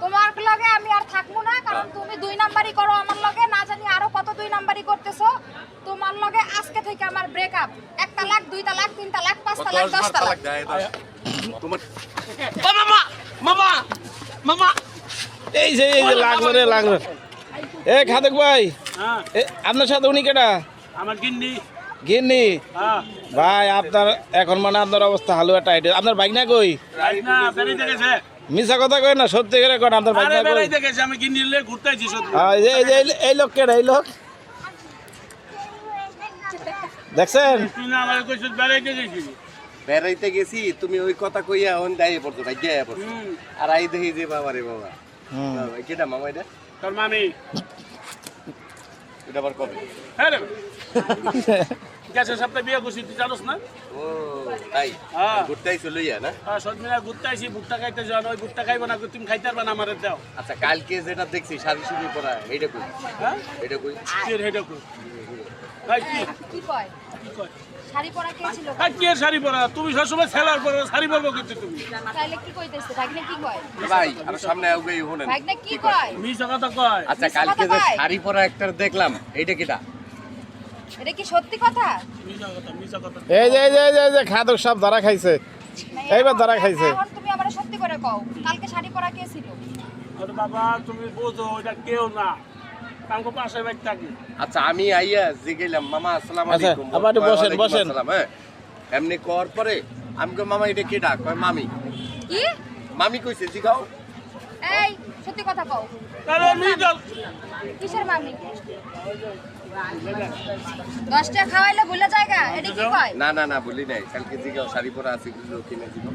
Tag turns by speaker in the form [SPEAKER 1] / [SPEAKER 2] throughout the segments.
[SPEAKER 1] তোমার লগে আমি আর থাকবো না, কারণ তুমি 2 নাম্বারই করো আমার লগে, না জানি আরো কত 2 নাম্বারই করতেছো। তোমার লগে আজকে থেকে আমার ব্রেকআপ। 1 তালাক, 2 তালাক, 3 তালাক, 5 তালাক, 10 তালাক।
[SPEAKER 2] তোমার মামা মামা মামা
[SPEAKER 3] এই যে লাগলো এ খাদেক ভাই, আপনার সাথে উনি কেটা?
[SPEAKER 4] আমার গিন্নি।
[SPEAKER 3] গিন্নি ভাই, আপনার এখন মানে আপনার অবস্থা হালুয়া টাইট। আপনার বাইক না কই?
[SPEAKER 4] না বেরিয়ে গেছে।
[SPEAKER 3] মিছা কথা কই না, সত্যি করে কোন আপনার বাইক না কই?
[SPEAKER 4] বেরিয়ে গেছে, আমি গিন্নি নিয়ে ঘুরতে আইছি সত্যি।
[SPEAKER 3] এই লোক কেডা? এই লোক দেখছেন?
[SPEAKER 4] তুই না আমারে কইছিস বেরাইতে গেছিস।
[SPEAKER 2] বেড়াইতে গেছি, তুমি ওই কথা কইয়া হন দাঁড়িয়ে পড়তো, ভাই গিয়ে পড়তো। আর আই দেখি যে বাবা রে বাবা, কেটা মামা এটা?
[SPEAKER 4] তোর মামি।
[SPEAKER 2] এটা আবার কবে?
[SPEAKER 4] হ্যাঁ রে গেছে সপ্তাহে বিয়ে করছি, তুই জানোস না?
[SPEAKER 2] ও তাই,
[SPEAKER 4] হ্যাঁ।
[SPEAKER 2] ঘুরতে আইছো লইয়া না?
[SPEAKER 4] হ্যাঁ সজমিনা ঘুরতে আইছি, ভুট্টা খাইতে যাও। ওই ভুট্টা খাইবো না, তুমি খাইতে পারবা না, আমারে দাও।
[SPEAKER 2] আচ্ছা, কালকে যেটা দেখছি শাড়ি শুড়ি পরা, এইটা কই?
[SPEAKER 4] হ্যাঁ
[SPEAKER 2] এটা কই?
[SPEAKER 4] কির হেডা কই? ভাই কি
[SPEAKER 1] কি কয়?
[SPEAKER 4] কি কয়?
[SPEAKER 1] শাড়ি পরা কে ছিল?
[SPEAKER 4] আর কি শাড়ি পরা? তুমি সবসময় সেলার পরা, শাড়ি পরবো কিন্তু তুমি।
[SPEAKER 1] তাইলে কি কইতেছে? ভাগ্নে কি কয়?
[SPEAKER 2] ভাই আর সামনে আউগেই হনেন।
[SPEAKER 1] ভাগ্নে কি কয়?
[SPEAKER 4] মিছা কথা কয়।
[SPEAKER 2] আচ্ছা, কালকে যে শাড়ি পরা একটা দেখলাম, এইটা কেটা?
[SPEAKER 1] এটা কি সত্যি কথা?
[SPEAKER 4] মিছা কথা।
[SPEAKER 3] এই যে খাদক সব ধরা খাইছে, এইবার ধরা খাইছে।
[SPEAKER 1] এখন তুমি আমারে সত্যি করে কও, কালকে শাড়ি পরা কে ছিল?
[SPEAKER 4] আরে বাবা তুমি বোঝো, এটা কেউ না, কালকে পাশে বাইক থাকি।
[SPEAKER 2] আচ্ছা, আমি আইয়া জিগাইলাম মামা আসসালামু
[SPEAKER 3] আচ্ছা,
[SPEAKER 2] আলাইকুম।
[SPEAKER 3] আবার একটু বসেন,
[SPEAKER 2] ওয়ালাইকুম
[SPEAKER 3] বসেন।
[SPEAKER 2] আসসালাম, হ্যাঁ। এমনি কর পরে আমি কই মামা এটা কেডা? কয় মামি।
[SPEAKER 1] কি?
[SPEAKER 2] মামি কইছে জিগাও।
[SPEAKER 1] এই সত্যি কথা কও।
[SPEAKER 4] আরে মিডল
[SPEAKER 1] কিসের মামি? 10 টাকা খাওয়াইলে ভুলে জায়গা, এটা কি কয়?
[SPEAKER 2] না না না বলি নাই, কালকে জিগাও শাড়ি পরা আছে কি কিনে জিগাও।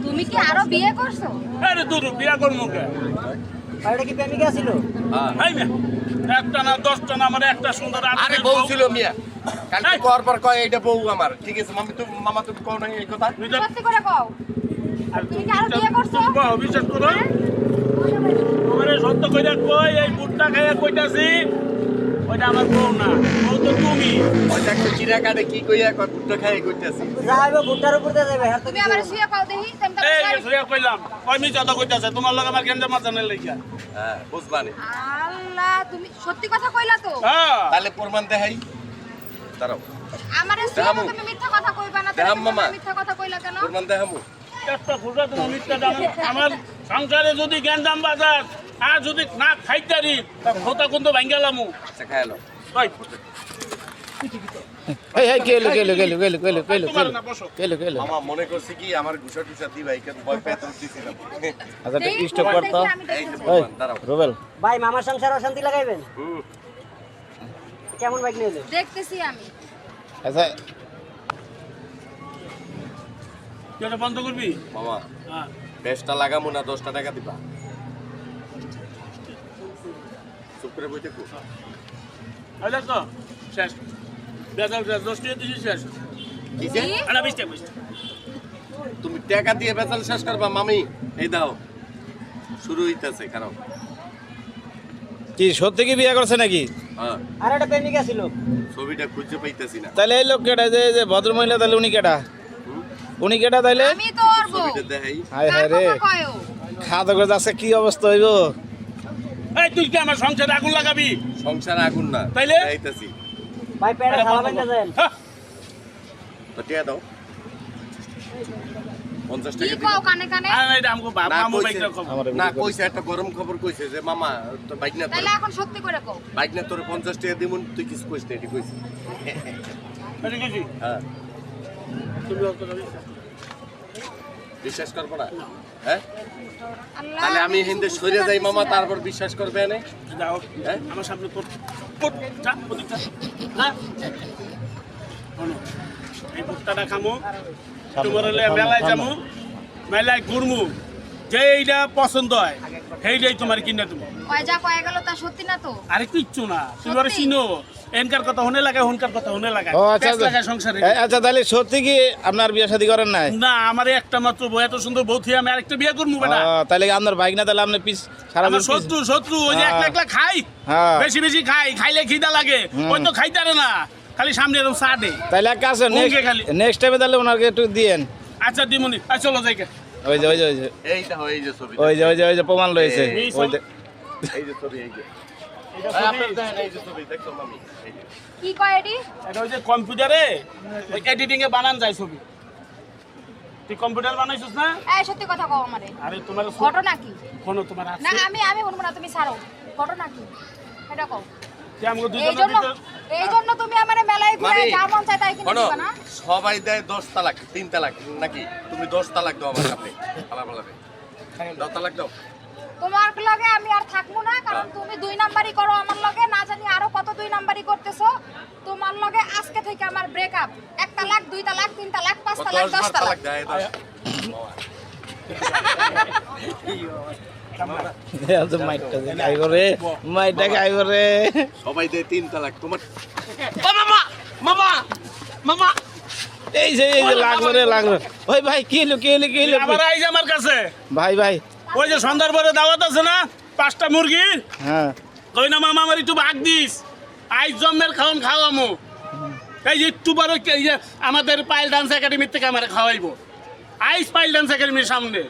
[SPEAKER 1] তুমি কি আরো বিয়ে করছো?
[SPEAKER 4] আরে দূর বিয়া করব কে?
[SPEAKER 5] এটা কি প্রেমিকা ছিল?
[SPEAKER 2] হ্যাঁ।
[SPEAKER 4] হাই না একটা না 10টা না, আমার একটা সুন্দর
[SPEAKER 2] আরে বউ ছিল মিয়া, কালকে কর পর কয় এইটা বউ আমার। ঠিক আছে মামি, তুমি মামা তুমি কও না এই কথা?
[SPEAKER 1] সত্যি করে কও। তুমি কি আরো বিয়ে করছো?
[SPEAKER 4] বিশ্বাস করো, তোমার সত্য কইরা কই, এই বুটটা খাইয়া কইতাছি ওইটা আমার বউ না, বউ তো তুমি।
[SPEAKER 2] ওইটা একটা চিরা কাটে কি কইয়া কয় পুট্টা খাই কইতাছি।
[SPEAKER 5] যাইবে ভুট্টার উপর দিয়ে যাবে, হ্যাঁ তো
[SPEAKER 1] তুমি আমারে শুয়ে কও দেখি, তেমন
[SPEAKER 4] এই শুয়া কইলাম কই মিছা কথা কইতাছে, তোমার লগে আমার গেন্দা মাথানের লাগিয়া।
[SPEAKER 2] হ্যাঁ বুঝবানি।
[SPEAKER 1] আল্লাহ, তুমি সত্যি কথা কইলা তো?
[SPEAKER 4] হ্যাঁ
[SPEAKER 2] তাহলে প্রমাণ দেখাই, দাঁড়াও
[SPEAKER 1] আমারে শুয়ে তুমি মিথ্যা কথা কইবা না,
[SPEAKER 2] দেখাম
[SPEAKER 1] তুমি
[SPEAKER 2] মামা।
[SPEAKER 1] মিথ্যা কথা কইলা কেন?
[SPEAKER 2] প্রমাণ দেখামু।
[SPEAKER 4] একটা ফুটা তোমার মিথ্যা দাম। আমার সংসারে যদি গেন্দাম বাজার আর যদি না খাইতারি তা খোতা কিন্তু ভাঙ্গালামু।
[SPEAKER 2] আচ্ছা খায়ালো।
[SPEAKER 4] ভাই
[SPEAKER 3] এই কেলো
[SPEAKER 2] মামা মনে করছি কি আমার ঘুষা টুসা দিবা, এখানে ভয় পেয়ে তো দিছিলাম।
[SPEAKER 3] আচ্ছা স্টপ করতো।
[SPEAKER 2] এই যে
[SPEAKER 3] এই
[SPEAKER 2] প্রমাণ, দাঁড়াও।
[SPEAKER 3] রুবেল,
[SPEAKER 5] ভাই মামার সংসার অশান্তি লাগাইবেন?
[SPEAKER 2] হুম।
[SPEAKER 5] কেমন বাইক নিলে?
[SPEAKER 1] দেখতেছি আমি।
[SPEAKER 3] আচ্ছা
[SPEAKER 4] তুই এটা বন্ধ করবি?
[SPEAKER 2] মামা
[SPEAKER 4] হ্যাঁ
[SPEAKER 2] 10টা লাগামু না 10টা টাকা দিবা? চুপ করে বইতে কো।
[SPEAKER 4] আচ্ছা তো শেষ। বেজাল শেষ, 10 টাকা দিছি শেষ।
[SPEAKER 2] কি যে?
[SPEAKER 4] আনা 20 টাকা 20 টাকা।
[SPEAKER 2] তুমি টাকা দিয়ে বেচাল শেষ করবা মামি? এই দাও শুরু হইতাছে, কারণ
[SPEAKER 3] কি সত্যি কি বিয়ে করছে নাকি?
[SPEAKER 2] হ্যাঁ
[SPEAKER 5] আর একটা প্রেমিকা ছিল।
[SPEAKER 2] ছবিটা খুঁজে পাইতাছি না।
[SPEAKER 3] তাহলে এই লোক কেটা? যে ভদ্র মহিলা, তাহলে উনি কেটা? উনি কেটা তাইলে?
[SPEAKER 1] আমি তো ওর বউ।
[SPEAKER 2] ছবিটা দেখাই।
[SPEAKER 3] হায়
[SPEAKER 1] কার
[SPEAKER 3] হায় রে,
[SPEAKER 1] কথা কয়ও?
[SPEAKER 3] খাওয়া দাওয়া যাচ্ছে, কি অবস্থা হইব?
[SPEAKER 4] এই তুই কি আমার সংসারে আগুন লাগাবি?
[SPEAKER 2] সংসার আগুন না
[SPEAKER 4] তাইলে?
[SPEAKER 2] দেখাইতাছি।
[SPEAKER 5] ভাই পেড়ে খাওয়া বাইন্দা যান।
[SPEAKER 4] হ্যাঁ
[SPEAKER 2] তো টিয়া দাও 50
[SPEAKER 1] কি
[SPEAKER 2] টাকা
[SPEAKER 1] কও
[SPEAKER 2] দিবা।
[SPEAKER 1] কানে কানে?
[SPEAKER 4] আর এটা আমগো
[SPEAKER 2] না,
[SPEAKER 4] মামু
[SPEAKER 2] কইছে।
[SPEAKER 4] বাইকটা খবর।
[SPEAKER 3] আমার
[SPEAKER 2] না কইছে, একটা গরম খবর কইছে যে মামা তো বাইক না
[SPEAKER 1] তাইলে এখন সত্যি করে কও।
[SPEAKER 2] বাইক না তোর 50 টাকা দিমুন, তুই কিছু কইছ না, এটি কইছি।
[SPEAKER 4] এটা কি?
[SPEAKER 2] হ্যাঁ
[SPEAKER 4] তুমি অত জানিস?
[SPEAKER 2] বিশ্বাস করবো না? হ্যাঁ
[SPEAKER 1] আল্লাহ,
[SPEAKER 2] তাহলে আমি
[SPEAKER 1] কিছু
[SPEAKER 2] হিন্দে
[SPEAKER 1] বুঝতে
[SPEAKER 2] সরে যাই মামা,
[SPEAKER 1] পারতেছি না।
[SPEAKER 2] তারপর বিশ্বাস করবে না?
[SPEAKER 4] যাও
[SPEAKER 2] হ্যাঁ?
[SPEAKER 4] আমার সামনে তোর যা ওদিক যা। না শোনো, এই ভুট্টাটা খামো, তোমার হলে মেলায় যাবো, মেলায় ঘুরমু, যেইটা পছন্দ হয় সেইটাই তোমার কিনে দেবো।
[SPEAKER 1] কয় যা কয় গেল তা সত্যি না তো?
[SPEAKER 4] আরে কিচ্ছু না, তুমি আরে
[SPEAKER 1] সত্যি?
[SPEAKER 4] চিনো, এনকার কথা হনে লাগায়, হনকার কথা হনে লাগায়,
[SPEAKER 3] ও আচ্ছা
[SPEAKER 4] পেঁচ লাগায় সংসারে।
[SPEAKER 3] আচ্ছা, তাহলে সত্যি কি আপনার বিয়ে শাদী করেন নাই?
[SPEAKER 4] না আমার একটা মাত্র বউ, এত সুন্দর বউ থুয়ে আমি আরেকটা বিয়ে করবো বেটা।
[SPEAKER 3] তাহলে আপনার বাইক না, তাহলে আপনি পিস সারা
[SPEAKER 4] আমার শত্রু ওই যে একলা একলা খাই,
[SPEAKER 3] হ্যাঁ।
[SPEAKER 4] বেশি বেশি খাই, খাইলে খিদা লাগে, ওই তো খাইতারে না, খালি সামনে এরকম চা দে।
[SPEAKER 3] তাহলে এক কাজ
[SPEAKER 4] হুমকে খালি।
[SPEAKER 3] নেক্সট টাইমে তাহলে ওনাকে একটু দিয়েন।
[SPEAKER 4] আচ্ছা দিমুনি, চলো যাই গে।
[SPEAKER 3] ওই যে ওই যে ওই যে
[SPEAKER 2] এইটা হয়, এই যে ছবি,
[SPEAKER 3] ওই যে ওই যে ওই যে প্রমাণ রয়েছে ওই যে
[SPEAKER 2] এই যে ছবি, এই যে
[SPEAKER 4] এটা
[SPEAKER 2] ভাই,
[SPEAKER 4] ছবি।
[SPEAKER 2] আপনার দেখেন, এই যে ছবি দেখছো মামি, এই যে।
[SPEAKER 1] কি কয় এডি
[SPEAKER 4] এটা হচ্ছে কম্পিউটারে এডিটিং এ বানান যায় ছবি। তুই কম্পিউটার বানাইছিস না?
[SPEAKER 1] এই সত্যি কথা কও আমারে
[SPEAKER 4] আরে তোমার
[SPEAKER 1] ঘটনা কি
[SPEAKER 4] ফোন তোমার
[SPEAKER 1] না
[SPEAKER 4] আছে।
[SPEAKER 1] আমি বলবো না তুমি ছাড়ো ঘটনা কি এটা কও
[SPEAKER 4] তুই আমাকে
[SPEAKER 1] এই জন্য তুমি আমারে মেলায় ঘুরে
[SPEAKER 2] মামি,
[SPEAKER 1] যা মন চায় তাই কিনে
[SPEAKER 2] শোনো,
[SPEAKER 1] দিবা না
[SPEAKER 2] সবাই দেয় 10 তালাক, 3 তালাক নাকি? তুমি 10 তালাক দাও আমার কাছে। আলাপ। দাও তালাক দাও।
[SPEAKER 1] তোমার লগে আমি আর থাকবো না কারণ তুমি 2 নাম্বারই করো আমার লগে না জানি আরো কত 2 নাম্বারই করতেছো তোমার লগে আজকে থেকে আমার ব্রেকআপ 1 তালাক 2 তালাক 3 তালাক 5 তালাক
[SPEAKER 2] 10 বার
[SPEAKER 1] 10 তালাক
[SPEAKER 2] তালাক দেয়, 10।
[SPEAKER 3] মাইটটা খাইব রে মাইটটা খাইব রে
[SPEAKER 2] সবাই দেয় 3 তালাক, তোমার
[SPEAKER 4] মামা
[SPEAKER 3] এই যে লাগলো রে লাগলো ওই ভাই কি হলো কি হলো কি হলো
[SPEAKER 4] আবার আইজ আমার কাছে।
[SPEAKER 3] ভাই ভাই
[SPEAKER 4] ওই যে সন্ধ্যার পরে দাওয়াত আছে না 5টা মুরগি,
[SPEAKER 3] হ্যাঁ
[SPEAKER 4] কই না মামা আমার একটু ভাগ দিস, আইজ জন্মের খাওন খাওয়ামু। এই যে একটু বড় এই যে আমাদের পাইল ডান্স একাডেমি থেকে আমার খাওয়াইবো, আইজ পাইল ডান্স একাডেমির সামনে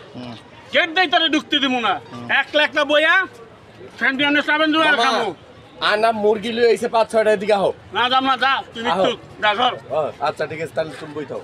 [SPEAKER 4] গেট দেই তারে ঢুকতে দিব না, 1 লাখ না বইয়া ফ্যান্ডিয়ানে সাবেন দুয়া খামু।
[SPEAKER 2] আনা মুরগি লই আইছে 5-6টার দিকে হোক।
[SPEAKER 4] না যাম না, যা তুমি একটু যা ধর।
[SPEAKER 2] আচ্ছা ঠিক আছে, তাহলে তুমি বই থাও।